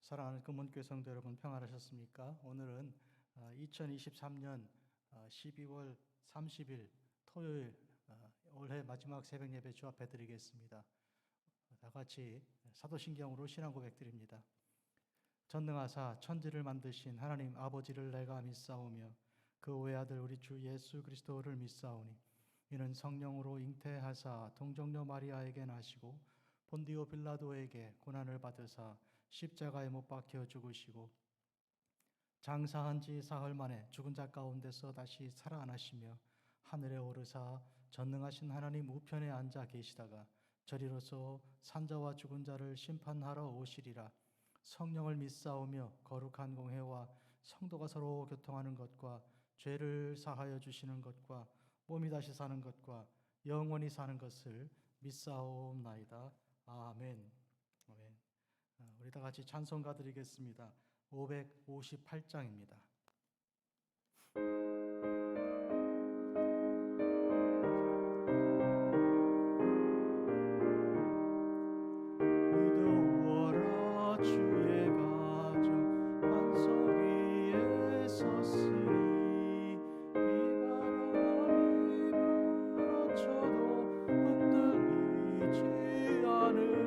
사랑하는 금문교회 성도 여러분, 평안하셨습니까? 오늘은 2023년 12월 30일 토요일 올해 마지막 새벽 예배 주합해 드리겠습니다. 다 같이 사도신경으로 신앙 고백 드립니다. 전능하사 천지를 만드신 하나님 아버지를 내가 믿사오며 그 외아들 우리 주 예수 그리스도를 믿사오니 이는 성령으로 잉태하사 동정녀 마리아에게 나시고 본디오 빌라도에게 고난을 받으사 십자가에 못 박혀 죽으시고 장사한 지 사흘 만에 죽은 자 가운데서 다시 살아나시며 하늘에 오르사 전능하신 하나님 우편에 앉아 계시다가 저리로서 산자와 죽은 자를 심판하러 오시리라. 성령을 믿사오며 거룩한 공회와 성도가 서로 교통하는 것과 죄를 사하여 주시는 것과 몸이 다시 사는 것과 영원히 사는 것을 믿사옵나이다. 아멘. 아멘. 우리 다 같이 찬송가 드리겠습니다. 558장입니다. 의도워라 주의 가정 반석 위에 섰으니 비바람이 불어쳐도 흔들리지 않으리.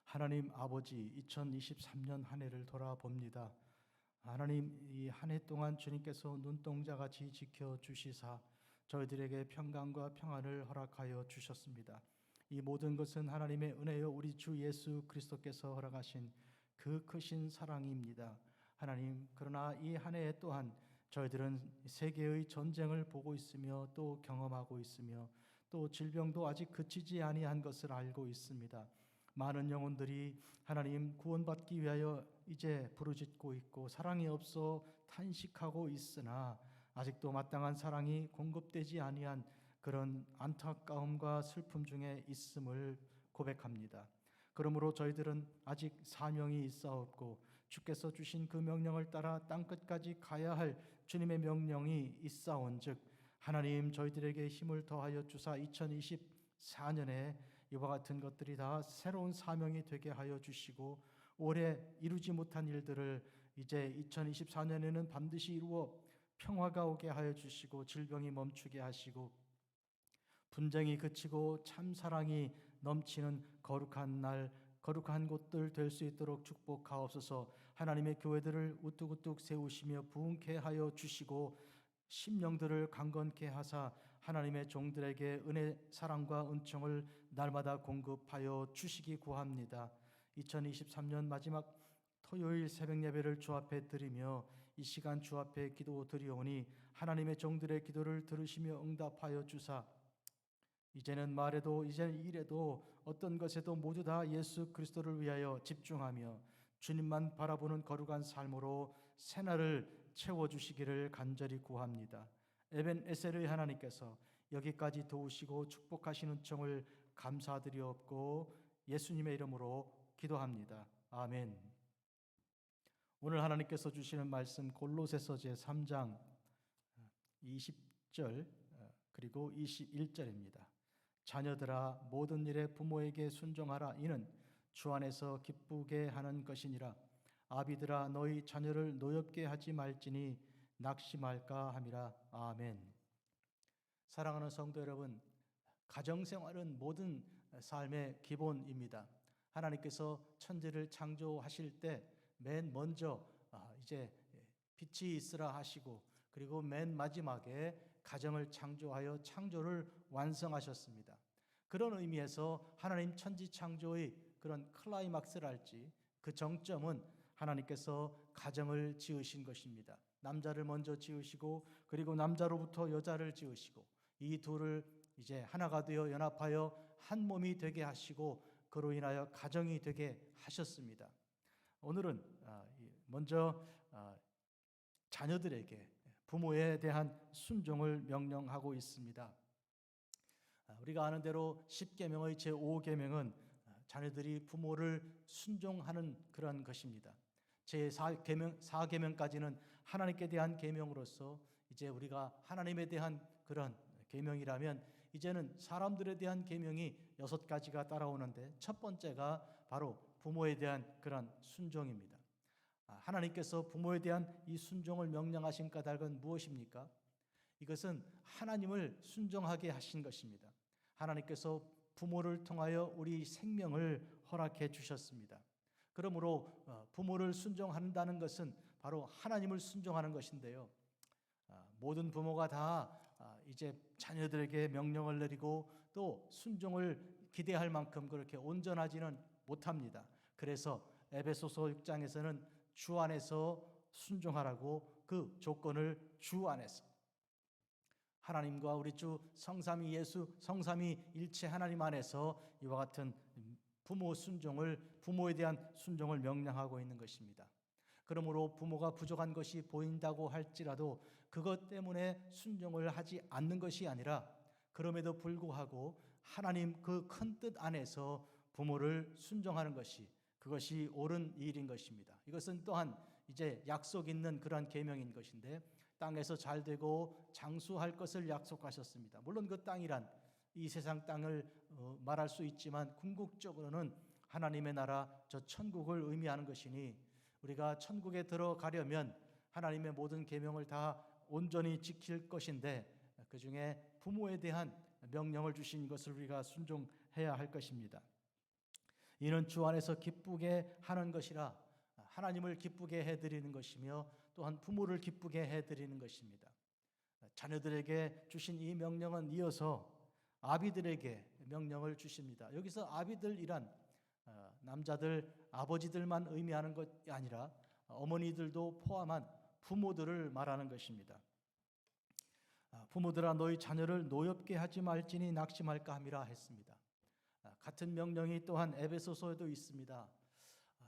하나님 아버지, 2023년 한 해를 돌아봅니다. 하나님, 이 한 해 동안 주님께서 눈동자같이 지켜주시사 저희들에게 평강과 평안을 허락하여 주셨습니다. 이 모든 것은 하나님의 은혜요 우리 주 예수 그리스도께서 허락하신 그 크신 사랑입니다. 하나님, 그러나 이 한 해 또한 저희들은 세계의 전쟁을 보고 있으며 또 경험하고 있으며 또 질병도 아직 그치지 아니한 것을 알고 있습니다. 많은 영혼들이 하나님 구원받기 위하여 이제 부르짖고 있고 사랑이 없어 탄식하고 있으나 아직도 마땅한 사랑이 공급되지 아니한 그런 안타까움과 슬픔 중에 있음을 고백합니다. 그러므로 저희들은 아직 사명이 있사옵고 주께서 주신 그 명령을 따라 땅끝까지 가야 할 주님의 명령이 있사온즉 하나님 저희들에게 힘을 더하여 주사 2024년에 이와 같은 것들이 다 새로운 사명이 되게 하여 주시고 올해 이루지 못한 일들을 이제 2024년에는 반드시 이루어 평화가 오게 하여 주시고 질병이 멈추게 하시고 분쟁이 그치고 참 사랑이 넘치는 거룩한 날, 거룩한 곳들 될 수 있도록 축복하옵소서. 하나님의 교회들을 우뚝우뚝 세우시며 부흥케 하여 주시고 심령들을 강건케 하사 하나님의 종들에게 은혜, 사랑과 은총을 날마다 공급하여 주시기 구합니다. 2023년 마지막 토요일 새벽 예배를 주합해 드리며 이 시간 주 앞에 기도 드리오니 하나님의 종들의 기도를 들으시며 응답하여 주사 이제는 말에도 이제는 일에도 어떤 것에도 모두 다 예수 그리스도를 위하여 집중하며 주님만 바라보는 거룩한 삶으로 새날을 채워주시기를 간절히 구합니다. 에벤 에셀의 하나님께서 여기까지 도우시고 축복하시는 청을 감사드리옵고 예수님의 이름으로 기도합니다. 아멘. 오늘 하나님께서 주시는 말씀 골로새서 제3장 20절 그리고 21절입니다. 자녀들아 모든 일에 부모에게 순종하라. 이는 주 안에서 기쁘게 하는 것이니라. 아비들아 너희 자녀를 노엽게 하지 말지니 낙심할까 함이라. 아멘. 사랑하는 성도 여러분, 가정생활은 모든 삶의 기본입니다. 하나님께서 천지를 창조하실 때 맨 먼저 이제 빛이 있으라 하시고 그리고 맨 마지막에 가정을 창조하여 창조를 완성하셨습니다. 그런 의미에서 하나님 천지 창조의 그런 클라이막스랄지 그 정점은 하나님께서 가정을 지으신 것입니다. 남자를 먼저 지으시고 그리고 남자로부터 여자를 지으시고 이 둘을 이제 하나가 되어 연합하여 한 몸이 되게 하시고 그로 인하여 가정이 되게 하셨습니다. 오늘은 먼저 자녀들에게 부모에 대한 순종을 명령하고 있습니다. 우리가 아는 대로 10계명의 제5계명은 자녀들이 부모를 순종하는 그런 것입니다. 제4계명까지는 하나님께 대한 계명으로서 이제 우리가 하나님에 대한 그런 계명이라면 이제는 사람들에 대한 계명이 6가지가 따라오는데 첫 번째가 바로 부모에 대한 그런 순종입니다. 하나님께서 부모에 대한 이 순종을 명령하신 까닭은 무엇입니까? 이것은 하나님을 순종하게 하신 것입니다. 하나님께서 부모를 통하여 우리 생명을 허락해 주셨습니다. 그러므로 부모를 순종한다는 것은 바로 하나님을 순종하는 것인데요. 모든 부모가 다 이제 자녀들에게 명령을 내리고 또 순종을 기대할 만큼 그렇게 온전하지는 못합니다. 그래서 에베소서 6장에서는 주 안에서 순종하라고 그 조건을 주 안에서 하나님과 우리 주 성삼위 예수 성삼위 일체 하나님 안에서 이와 같은 부모에 대한 순종을 명령하고 있는 것입니다. 그러므로 부모가 부족한 것이 보인다고 할지라도 그것 때문에 순종을 하지 않는 것이 아니라 그럼에도 불구하고 하나님 그 큰 뜻 안에서 부모를 순종하는 것이 그것이 옳은 일인 것입니다. 이것은 또한 이제 약속 있는 그러한 계명인 것인데 땅에서 잘 되고 장수할 것을 약속하셨습니다. 물론 그 땅이란 이 세상 땅을 말할 수 있지만 궁극적으로는 하나님의 나라 저 천국을 의미하는 것이니 우리가 천국에 들어가려면 하나님의 모든 계명을 다 온전히 지킬 것인데 그 중에 부모에 대한 명령을 주신 것을 우리가 순종해야 할 것입니다. 이는 주 안에서 기쁘게 하는 것이라 하나님을 기쁘게 해드리는 것이며 또한 부모를 기쁘게 해드리는 것입니다. 자녀들에게 주신 이 명령은 이어서 아비들에게 명령을 주십니다. 여기서 아비들이란 남자들, 아버지들만 의미하는 것이 아니라 어머니들도 포함한 부모들을 말하는 것입니다. 부모들아 너희 자녀를 노엽게 하지 말지니 낙심할까 함이라 했습니다. 같은 명령이 또한 에베소서에도 있습니다.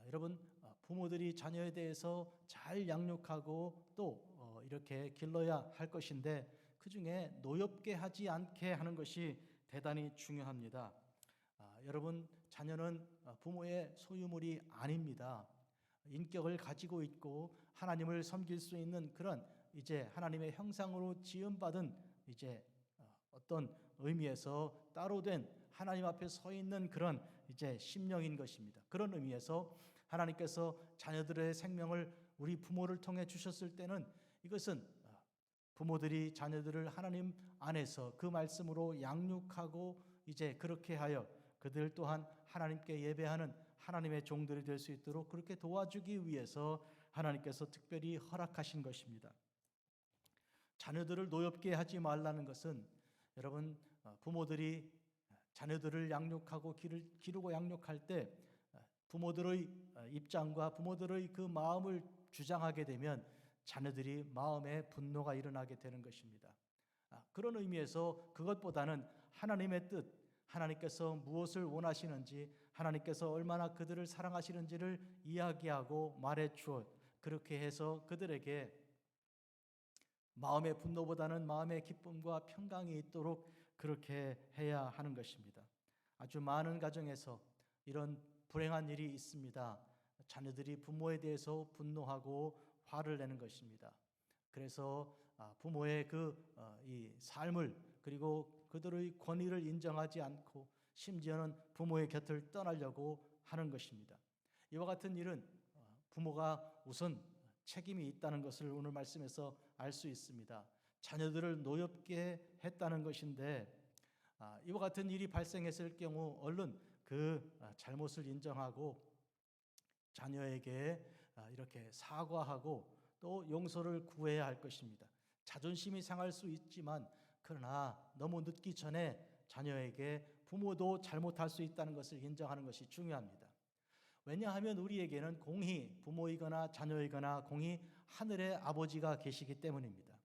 여러분 부모들이 자녀에 대해서 잘 양육하고 또 이렇게 길러야 할 것인데 그 중에 노엽게 하지 않게 하는 것이 대단히 중요합니다. 여러분 자녀는 부모의 소유물이 아닙니다. 인격을 가지고 있고 하나님을 섬길 수 있는 그런 이제 하나님의 형상으로 지음받은 이제 어떤 의미에서 따로 된 하나님 앞에 서 있는 그런 이제 심령인 것입니다. 그런 의미에서 하나님께서 자녀들의 생명을 우리 부모를 통해 주셨을 때는 이것은 부모들이 자녀들을 하나님 안에서 그 말씀으로 양육하고 이제 그렇게 하여 그들 또한 하나님께 예배하는 하나님의 종들이 될 수 있도록 그렇게 도와주기 위해서 하나님께서 특별히 허락하신 것입니다. 자녀들을 노엽게 하지 말라는 것은 여러분 부모들이 자녀들을 양육하고 기르고 양육할 때 부모들의 입장과 부모들의 그 마음을 주장하게 되면 자녀들이 마음에 분노가 일어나게 되는 것입니다. 그런 의미에서 그것보다는 하나님의 뜻, 하나님께서 무엇을 원하시는지, 하나님께서 얼마나 그들을 사랑하시는지를 이야기하고 말해주어 그렇게 해서 그들에게 마음의 분노보다는 마음의 기쁨과 평강이 있도록 그렇게 해야 하는 것입니다. 아주 많은 가정에서 이런 불행한 일이 있습니다. 자녀들이 부모에 대해서 분노하고 화를 내는 것입니다. 그래서 부모의 이 삶을 그리고 그들의 권위를 인정하지 않고 심지어는 부모의 곁을 떠나려고 하는 것입니다. 이와 같은 일은 부모가 우선 책임이 있다는 것을 오늘 말씀에서 알 수 있습니다. 자녀들을 노엽게 했다는 것인데 이와 같은 일이 발생했을 경우 얼른 그 잘못을 인정하고 자녀에게 이렇게 사과하고 또 용서를 구해야 할 것입니다. 자존심이 상할 수 있지만 그러나 너무 늦기 전에 자녀에게 부모도 잘못할 수 있다는 것을 인정하는 것이 중요합니다. 왜냐하면 우리에게는 공히 부모이거나 자녀이거나 공히 하늘의 아버지가 계시기 때문입니다.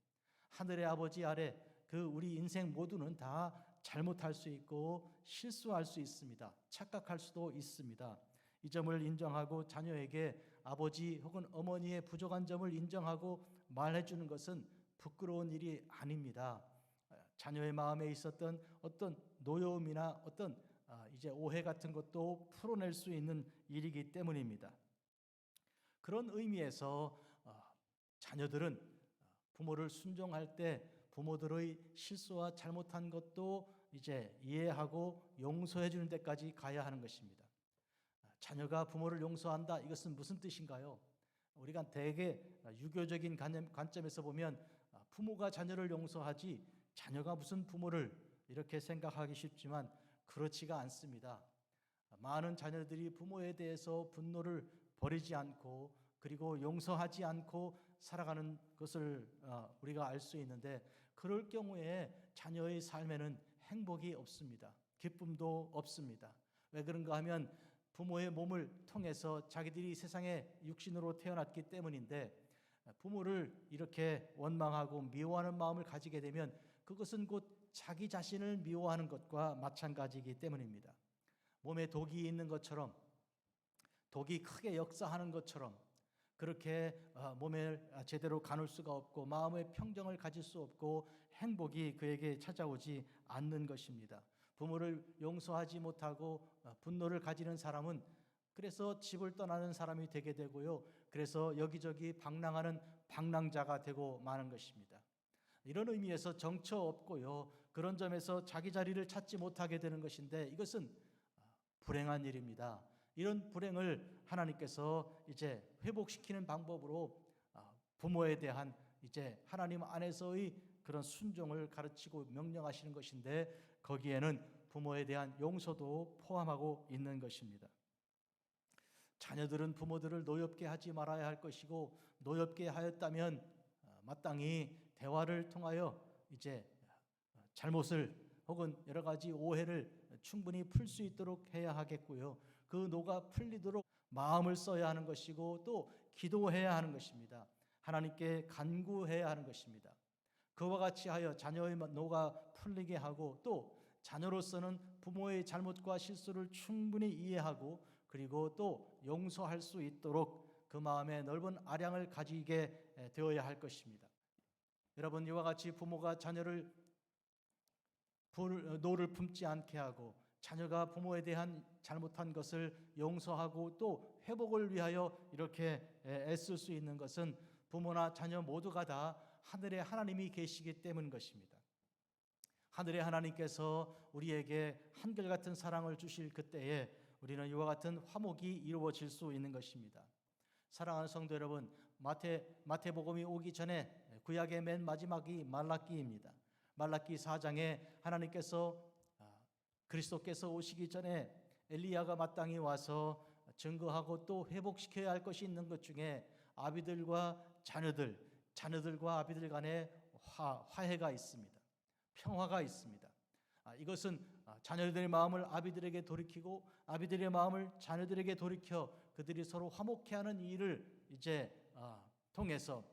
하늘의 아버지 아래 우리 인생 모두는 다 잘못할 수 있고 실수할 수 있습니다. 착각할 수도 있습니다. 이 점을 인정하고 자녀에게 아버지 혹은 어머니의 부족한 점을 인정하고 말해주는 것은 부끄러운 일이 아닙니다. 자녀의 마음에 있었던 어떤 노여움이나 어떤 이제 오해 같은 것도 풀어낼 수 있는 일이기 때문입니다. 그런 의미에서 자녀들은 부모를 순종할 때 부모들의 실수와 잘못한 것도 이제 이해하고 용서해 주는 데까지 가야 하는 것입니다. 자녀가 부모를 용서한다, 이것은 무슨 뜻인가요? 우리가 대개 유교적인 관점에서 보면 부모가 자녀를 용서하지 자녀가 무슨 부모를 이렇게 생각하기 쉽지만 그렇지가 않습니다. 많은 자녀들이 부모에 대해서 분노를 버리지 않고 그리고 용서하지 않고 살아가는 것을 우리가 알 수 있는데 그럴 경우에 자녀의 삶에는 행복이 없습니다. 기쁨도 없습니다. 왜 그런가 하면 부모의 몸을 통해서 자기들이 세상에 육신으로 태어났기 때문인데 부모를 이렇게 원망하고 미워하는 마음을 가지게 되면 그것은 곧 자기 자신을 미워하는 것과 마찬가지이기 때문입니다. 몸에 독이 있는 것처럼 독이 크게 역사하는 것처럼 그렇게 몸을 제대로 가눌 수가 없고 마음의 평정을 가질 수 없고 행복이 그에게 찾아오지 않는 것입니다. 부모를 용서하지 못하고 분노를 가지는 사람은 그래서 집을 떠나는 사람이 되게 되고요. 그래서 여기저기 방랑하는 방랑자가 되고 마는 것입니다. 이런 의미에서 정처 없고요. 그런 점에서 자기 자리를 찾지 못하게 되는 것인데 이것은 불행한 일입니다. 이런 불행을 하나님께서 이제 회복시키는 방법으로 부모에 대한 이제 하나님 안에서의 그런 순종을 가르치고 명령하시는 것인데 거기에는 부모에 대한 용서도 포함하고 있는 것입니다. 자녀들은 부모들을 노엽게 하지 말아야 할 것이고 노엽게 하였다면 마땅히 대화를 통하여 이제 잘못을 혹은 여러 가지 오해를 충분히 풀 수 있도록 해야 하겠고요. 그 노가 풀리도록 마음을 써야 하는 것이고 또 기도해야 하는 것입니다. 하나님께 간구해야 하는 것입니다. 그와 같이 하여 자녀의 노가 풀리게 하고 또 자녀로서는 부모의 잘못과 실수를 충분히 이해하고 그리고 또 용서할 수 있도록 그 마음에 넓은 아량을 가지게 되어야 할 것입니다. 여러분, 이와 같이 부모가 자녀를 노를 품지 않게 하고 자녀가 부모에 대한 잘못한 것을 용서하고 또 회복을 위하여 이렇게 애쓸 수 있는 것은 부모나 자녀 모두가 다 하늘에 하나님이 계시기 때문인 것입니다. 하늘의 하나님께서 우리에게 한결같은 사랑을 주실 그때에 우리는 이와 같은 화목이 이루어질 수 있는 것입니다. 사랑하는 성도 여러분, 마태복음이 오기 전에 구약의 맨 마지막이 말라기입니다. 말라기 4장에 하나님께서 그리스도께서 오시기 전에 엘리야가 마땅히 와서 증거하고 또 회복시켜야 할 것이 있는 것 중에 아비들과 자녀들과 아비들 간에 화해가 있습니다. 평화가 있습니다. 이것은 자녀들의 마음을 아비들에게 돌이키고 아비들의 마음을 자녀들에게 돌이켜 그들이 서로 화목해 하는 일을 이제 통해서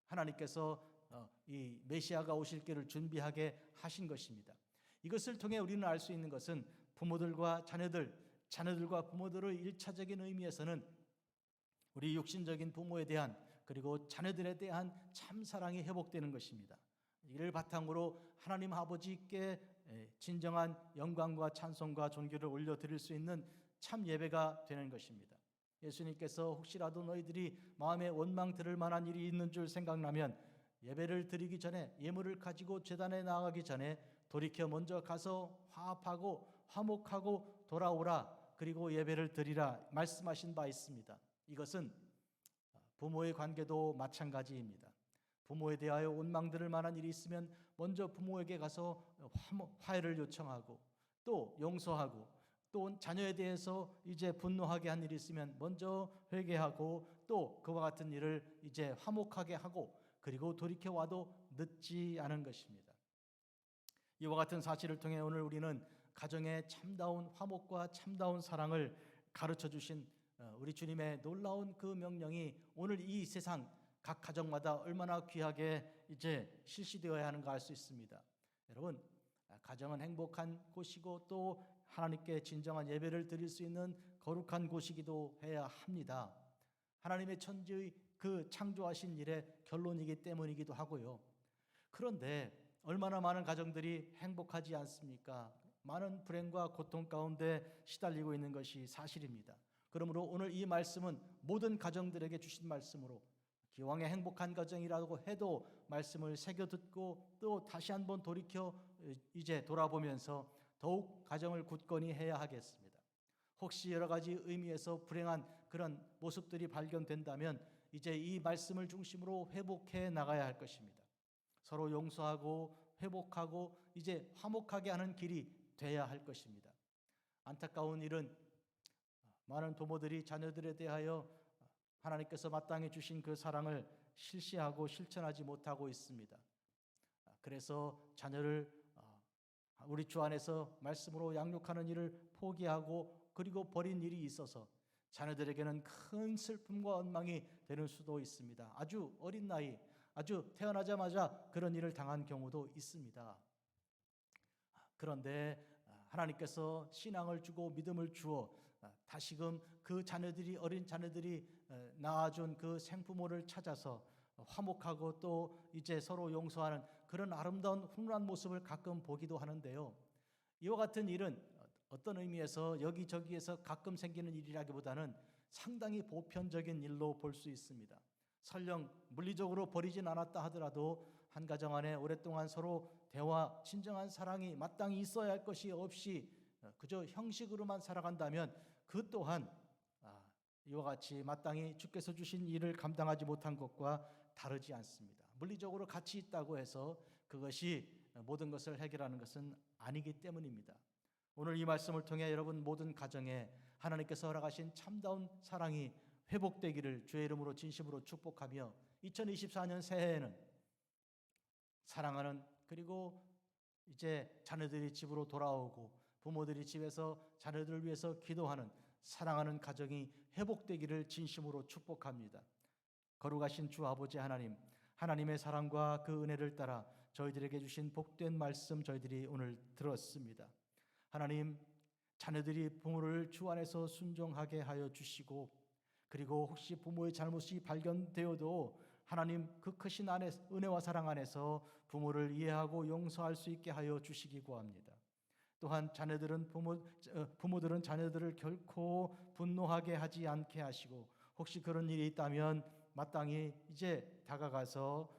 하나님께서 이 메시아가 오실 길을 준비하게 하신 것입니다. 이것을 통해 우리는 알 수 있는 것은 부모들과 자녀들과 부모들의 일차적인 의미에서는 우리 육신적인 부모에 대한 그리고 자녀들에 대한 참 사랑이 회복되는 것입니다. 이를 바탕으로 하나님 아버지께 진정한 영광과 찬송과 존귀를 올려드릴 수 있는 참 예배가 되는 것입니다. 예수님께서 혹시라도 너희들이 마음에 원망 들을 만한 일이 있는 줄 생각나면 예배를 드리기 전에 예물을 가지고 제단에 나아가기 전에 돌이켜 먼저 가서 화합하고 화목하고 돌아오라 그리고 예배를 드리라 말씀하신 바 있습니다. 이것은 부모의 관계도 마찬가지입니다. 부모에 대하여 원망 들을 만한 일이 있으면 먼저 부모에게 가서 화해를 요청하고 또 용서하고 또 자녀에 대해서 이제 분노하게 한 일이 있으면 먼저 회개하고 또 그와 같은 일을 이제 화목하게 하고 그리고 돌이켜 와도 늦지 않은 것입니다. 이와 같은 사실을 통해 오늘 우리는 가정의 참다운 화목과 참다운 사랑을 가르쳐 주신 우리 주님의 놀라운 그 명령이 오늘 이 세상 각 가정마다 얼마나 귀하게 이제 실시되어야 하는가 알 수 있습니다. 여러분, 가정은 행복한 곳이고 또 하나님께 진정한 예배를 드릴 수 있는 거룩한 곳이기도 해야 합니다. 하나님의 천지의 그 창조하신 일의 결론이기 때문이기도 하고요. 그런데 얼마나 많은 가정들이 행복하지 않습니까? 많은 불행과 고통 가운데 시달리고 있는 것이 사실입니다. 그러므로 오늘 이 말씀은 모든 가정들에게 주신 말씀으로 기왕에 행복한 가정이라고 해도 말씀을 새겨 듣고 또 다시 한번 돌이켜 이제 돌아보면서 더욱 가정을 굳건히 해야 하겠습니다. 혹시 여러 가지 의미에서 불행한 그런 모습들이 발견된다면 이제 이 말씀을 중심으로 회복해 나가야 할 것입니다. 서로 용서하고 회복하고 이제 화목하게 하는 길이 돼야 할 것입니다. 안타까운 일은 많은 부모들이 자녀들에 대하여 하나님께서 마땅히 주신 그 사랑을 실시하고 실천하지 못하고 있습니다. 그래서 자녀를 우리 주 안에서 말씀으로 양육하는 일을 포기하고 그리고 버린 일이 있어서 자녀들에게는 큰 슬픔과 원망이 되는 수도 있습니다. 아주 어린 나이, 아주 태어나자마자 그런 일을 당한 경우도 있습니다. 그런데 하나님께서 신앙을 주고 믿음을 주어 다시금 그 자녀들이 어린 자녀들이 낳아준 그 생부모를 찾아서 화목하고 또 이제 서로 용서하는 그런 아름다운 훈훈한 모습을 가끔 보기도 하는데요. 이와 같은 일은 어떤 의미에서 여기저기에서 가끔 생기는 일이라기보다는 상당히 보편적인 일로 볼 수 있습니다. 설령 물리적으로 버리진 않았다 하더라도 한 가정 안에 오랫동안 서로 대화, 진정한 사랑이 마땅히 있어야 할 것이 없이 그저 형식으로만 살아간다면 그 또한 이와 같이 마땅히 주께서 주신 일을 감당하지 못한 것과 다르지 않습니다. 물리적으로 같이 있다고 해서 그것이 모든 것을 해결하는 것은 아니기 때문입니다. 오늘 이 말씀을 통해 여러분 모든 가정에 하나님께서 허락하신 참다운 사랑이 회복되기를 주의 이름으로 진심으로 축복하며 2024년 새해에는 사랑하는 그리고 이제 자녀들이 집으로 돌아오고 부모들이 집에서 자녀들을 위해서 기도하는 사랑하는 가정이 회복되기를 진심으로 축복합니다. 거룩하신 주 아버지 하나님, 하나님의 사랑과 그 은혜를 따라 저희들에게 주신 복된 말씀 저희들이 오늘 들었습니다. 하나님, 자녀들이 부모를 주 안에서 순종하게 하여 주시고 그리고 혹시 부모의 잘못이 발견되어도 하나님 그 크신 은혜와 사랑 안에서 부모를 이해하고 용서할 수 있게 하여 주시기 구합니다. 또한 부모들은 자녀들을 결코 분노하게 하지 않게 하시고 혹시 그런 일이 있다면 마땅히 이제 다가가서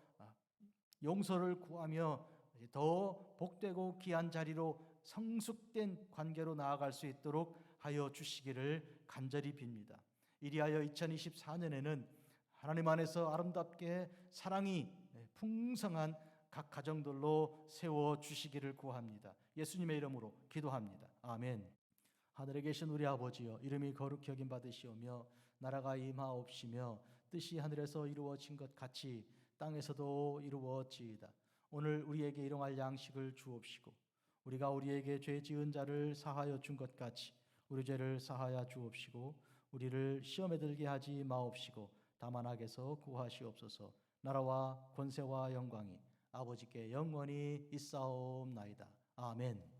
용서를 구하며 더 복되고 귀한 자리로 성숙된 관계로 나아갈 수 있도록 하여 주시기를 간절히 빕니다. 이리하여 2024년에는 하나님 안에서 아름답게 사랑이 풍성한 각 가정들로 세워 주시기를 구합니다. 예수님의 이름으로 기도합니다. 아멘. 하늘에 계신 우리 아버지여, 이름이 거룩히 여김 받으시오며 나라가 임하옵시며 뜻이 하늘에서 이루어진 것 같이 땅에서도 이루어지이다. 오늘 우리에게 일용할 양식을 주옵시고 우리가 우리에게 죄 지은 자를 사하여 준 것 같이 우리 죄를 사하여 주옵시고 우리를 시험에 들게 하지 마옵시고 다만 악에서 구하시옵소서. 나라와 권세와 영광이 아버지께 영원히 있사옵나이다. 아멘.